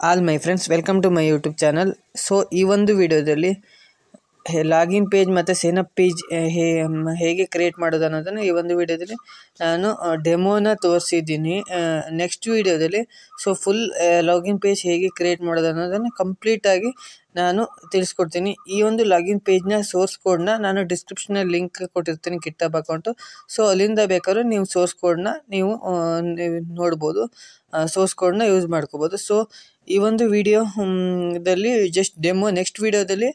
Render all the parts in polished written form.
All my friends, welcome to my YouTube channel. So ಈ ಒಂದು ವಿಡಿಯೋದಲ್ಲಿ ಲಾಗಿನ್ ಪೇಜ್ ಮತ್ತು ಸೈನಪ್ ಪೇಜ್ ಹೇಗೆ ಕ್ರಿಯೇಟ್ ಮಾಡೋದು ಅನ್ನೋದನ್ನು ಈ ಒಂದು ವಿಡಿಯೋದಲ್ಲಿ ನಾನು ಡೆಮೋನ ತೋರಿಸಿದ್ದೀನಿ. ನೆಕ್ಸ್ಟ್ ವಿಡಿಯೋದಲ್ಲಿ ಫುಲ್ ಲಾಗಿನ್ ಪೇಜ್ ಹೇಗೆ ಕ್ರಿಯೇಟ್ ಮಾಡೋದು ಅನ್ನೋದನ್ನು ಕಂಪ್ಲೀಟಾಗಿ ನಾನು ತಿಳಿಸ್ಕೊಡ್ತೀನಿ. ಈ ಒಂದು ಲಾಗಿನ್ ಪೇಜ್ನ ಸೋರ್ಸ್ ಕೋಡ್ನ ನಾನು ಡಿಸ್ಕ್ರಿಪ್ಷನಲ್ಲಿ ಲಿಂಕ್ ಕೊಟ್ಟಿರ್ತೀನಿ, ಗಿಟ್ಹಬ್ ಅಕೌಂಟು. ಸೊ ಅಲ್ಲಿಂದ ಬೇಕಾದ್ರೆ ನೀವು ಸೋರ್ಸ್ ಕೋಡ್ನ ನೀವು ನೋಡ್ಬೋದು, ಸೋರ್ಸ್ ಕೋಡ್ನ ಯೂಸ್ ಮಾಡ್ಕೋಬೋದು. ಸೊ ಈ ಒಂದು ವಿಡಿಯೋದಲ್ಲಿ ಜಸ್ಟ್ ಡೆಮೋ. ನೆಕ್ಸ್ಟ್ ವಿಡಿಯೋದಲ್ಲಿ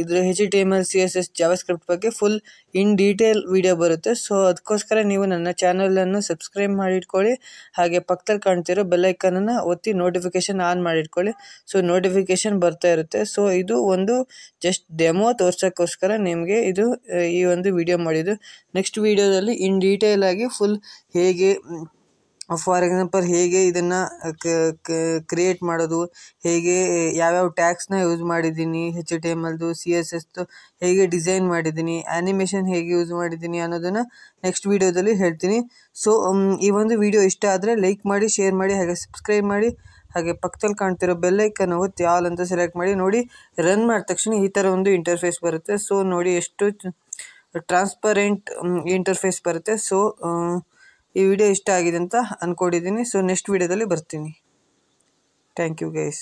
ಇದ್ರ HTML, CSS, ಜಾವಾಸ್ಕ್ರಿಪ್ಟ್ ಬಗ್ಗೆ ಫುಲ್ ಇನ್ ಡೀಟೇಲ್ ವಿಡಿಯೋ ಬರುತ್ತೆ. ಸೊ ಅದಕ್ಕೋಸ್ಕರ ನೀವು ನನ್ನ ಚಾನಲನ್ನು ಸಬ್ಸ್ಕ್ರೈಬ್ ಮಾಡಿಟ್ಕೊಳ್ಳಿ. ಹಾಗೆ ಪಕ್ಕದಲ್ಲಿ ಕಾಣ್ತಿರೋ ಬೆಲ್ಲೈಕನನ್ನು ಒತ್ತಿ ನೋಟಿಫಿಕೇಷನ್ ಆನ್ ಮಾಡಿಟ್ಕೊಳ್ಳಿ. ಸೊ ನೋಟಿಫಿಕೇಷನ್ ಬರ್ತಾ ಇರುತ್ತೆ. ಸೊ ಇದು ಒಂದು ಜಸ್ಟ್ ಡೆಮೋ ತೋರ್ಸೋಕ್ಕೋಸ್ಕರ ನಿಮಗೆ ಈ ಒಂದು ವಿಡಿಯೋ ಮಾಡಿದ್ದು. ನೆಕ್ಸ್ಟ್ ವಿಡಿಯೋದಲ್ಲಿ ಇನ್ ಡೀಟೇಲ್ ಆಗಿ ಫುಲ್ ಹೇಗೆ, ಫಾರ್ ಎಕ್ಸಾಂಪಲ್ ಹೇಗೆ ಇದನ್ನು ಕ್ರಿಯೇಟ್ ಮಾಡೋದು, ಹೇಗೆ ಯಾವ್ಯಾವ ಟ್ಯಾಗ್ಸ್ನ ಯೂಸ್ ಮಾಡಿದ್ದೀನಿ, HTMLದು, CSSದು ಹೇಗೆ ಡಿಸೈನ್ ಮಾಡಿದ್ದೀನಿ, ಆ್ಯನಿಮೇಷನ್ ಹೇಗೆ ಯೂಸ್ ಮಾಡಿದ್ದೀನಿ ಅನ್ನೋದನ್ನು ನೆಕ್ಸ್ಟ್ ವಿಡಿಯೋದಲ್ಲಿ ಹೇಳ್ತೀನಿ. ಸೊ ಈ ಒಂದು ವಿಡಿಯೋ ಇಷ್ಟ ಆದರೆ ಲೈಕ್ ಮಾಡಿ, ಶೇರ್ ಮಾಡಿ, ಹಾಗೆ ಸಬ್ಸ್ಕ್ರೈಬ್ ಮಾಡಿ. ಹಾಗೆ ಪಕ್ಕದಲ್ಲಿ ಕಾಣ್ತಿರೋ ಬೆಲ್ಲೈಕನ್ ಒತ್ತಿ ಆಲ್ ಅಂತ ಸೆಲೆಕ್ಟ್ ಮಾಡಿ. ನೋಡಿ, ರನ್ ಮಾಡಿದ ತಕ್ಷಣ ಈ ಥರ ಒಂದು ಇಂಟರ್ಫೇಸ್ ಬರುತ್ತೆ. ಸೊ ನೋಡಿ, ಎಷ್ಟು ಟ್ರಾನ್ಸ್ಪರೆಂಟ್ ಇಂಟರ್ಫೇಸ್ ಬರುತ್ತೆ. ಸೊ ಈ ವಿಡಿಯೋ ಇಷ್ಟ ಆಗಿದೆ ಅಂತ ಅಂದ್ಕೊಂಡಿದ್ದೀನಿ. ಸೊ ನೆಕ್ಸ್ಟ್ ವಿಡಿಯೋದಲ್ಲಿ ಬರ್ತೀನಿ. Thank you guys.